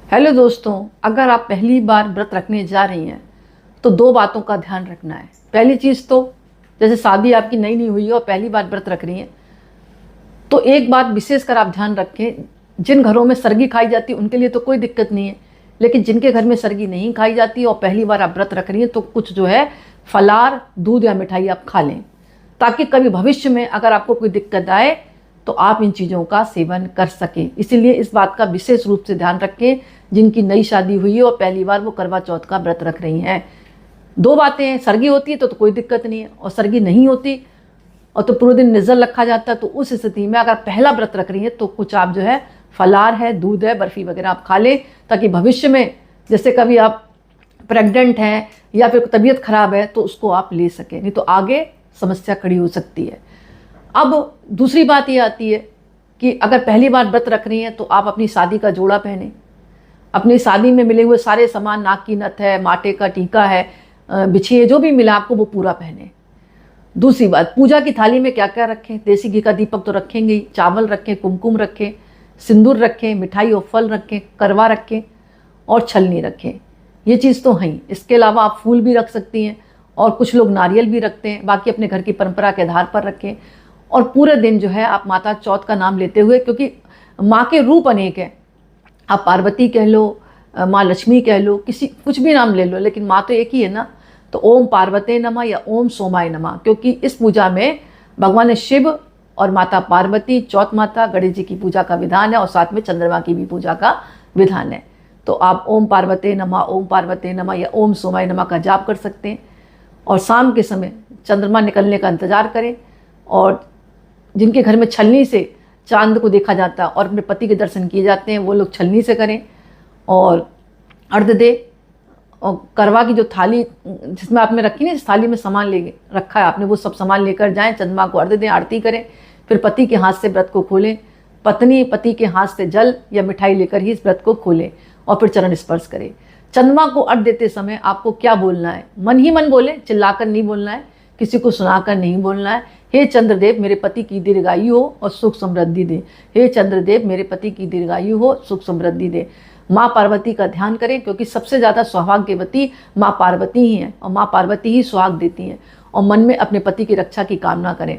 Hello दोस्तों, अगर आप पहली बार व्रत रखने जा रही हैं तो दो बातों का ध्यान रखना है। पहली चीज़ तो जैसे शादी आपकी नई नहीं हुई है और पहली बार व्रत रख रही हैं तो एक बात विशेषकर आप ध्यान रखें, जिन घरों में सरगी खाई जाती है उनके लिए तो कोई दिक्कत नहीं है, लेकिन जिनके घर में सरगी नहीं खाई जाती और पहली बार आप व्रत रख रही हैं तो कुछ जो है फलार, दूध या मिठाई आप खा लें, ताकि कभी भविष्य में अगर आपको कोई दिक्कत आए तो आप इन चीज़ों का सेवन कर सकें। इसीलिए इस बात का विशेष रूप से ध्यान रखें जिनकी नई शादी हुई है और पहली बार वो करवा चौथ का व्रत रख रही हैं। दो बातें हैं, सरगी होती है तो कोई दिक्कत नहीं है, और सरगी नहीं होती और तो पूरे दिन निर्जल रखा जाता है, तो उस स्थिति में अगर पहला व्रत रख रही है तो कुछ आप जो है फलार है, दूध है, बर्फ़ी वगैरह आप खा लें, ताकि भविष्य में जैसे कभी आप प्रेग्नेंट हैं या फिर तबीयत खराब है तो उसको आप ले सकें, नहीं तो आगे समस्या खड़ी हो सकती है। अब दूसरी बात ये आती है कि अगर पहली बार व्रत रख रही हैं तो आप अपनी शादी का जोड़ा पहने, अपनी शादी में मिले हुए सारे सामान, नाक की नथ है, माटे का टीका है, बिछिए, जो भी मिला आपको वो पूरा पहने। दूसरी बात, पूजा की थाली में क्या क्या रखें, देसी घी का दीपक तो रखेंगे ही, चावल रखें, कुमकुम रखें, सिंदूर रखें, मिठाई और फल रखें, करवा रखें और छलनी रखें। ये चीज़ तो हैं। इसके अलावा आप फूल भी रख सकती हैं और कुछ लोग नारियल भी रखते हैं, बाकी अपने घर की परंपरा के आधार पर रखें। और पूरे दिन जो है आप माता चौथ का नाम लेते हुए, क्योंकि माँ के रूप अनेक हैं, आप पार्वती कह लो, माँ लक्ष्मी कह लो, किसी कुछ भी नाम ले लो, लेकिन माँ तो एक ही है ना। तो ओम पार्वते नमः या ओम सोमाय नमः, क्योंकि इस पूजा में भगवान शिव और माता पार्वती, चौथ माता, गणेश जी की पूजा का विधान है और साथ में चंद्रमा की भी पूजा का विधान है। तो आप ओम पार्वते नमः, ओम पार्वते नमः या ओम सोमाय नमः का जाप कर सकते हैं। और शाम के समय चंद्रमा निकलने का इंतज़ार करें, और जिनके घर में छलनी से चांद को देखा जाता है और अपने पति के दर्शन किए जाते हैं वो लोग छलनी से करें और अर्घ दे। और करवा की जो थाली जिसमें आपने रखी ना, इस थाली में सामान ले रखा है आपने, वो सब सामान लेकर जाएं, चंद्रमा को अर्घ दें, आरती करें, फिर पति के हाथ से व्रत को खोलें। पत्नी पति के हाथ से जल या मिठाई लेकर ही इस व्रत को खोलें और फिर चरण स्पर्श करें। चंद्रमा को अर्घ देते समय आपको क्या बोलना है, मन ही मन बोले, चिल्लाकर नहीं बोलना है, किसी को सुनाकर नहीं बोलना है। हे चंद्रदेव मेरे पति की दीर्घायु हो और सुख समृद्धि दे, हे चंद्रदेव मेरे पति की दीर्घायु हो, सुख समृद्धि दे। माँ पार्वती का ध्यान करें, क्योंकि सबसे ज़्यादा सौभाग्यवती माँ पार्वती ही हैं और माँ पार्वती ही सुहाग देती हैं। और मन में अपने पति की रक्षा की कामना करें।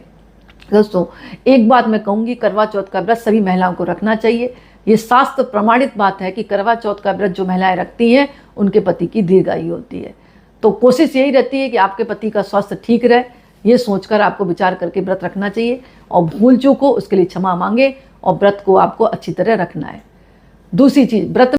दोस्तों, एक बात मैं कहूँगी, करवा चौथ का व्रत सभी महिलाओं को रखना चाहिए। ये शास्त्र प्रमाणित बात है कि करवा चौथ का व्रत जो महिलाएं रखती हैं उनके पति की दीर्घायु होती है। तो कोशिश यही रहती है कि आपके पति का स्वास्थ्य ठीक रहे, ये सोचकर आपको विचार करके व्रत रखना चाहिए। और भूल चूक हो उसके लिए क्षमा मांगे और व्रत को आपको अच्छी तरह रखना है। दूसरी चीज़, व्रत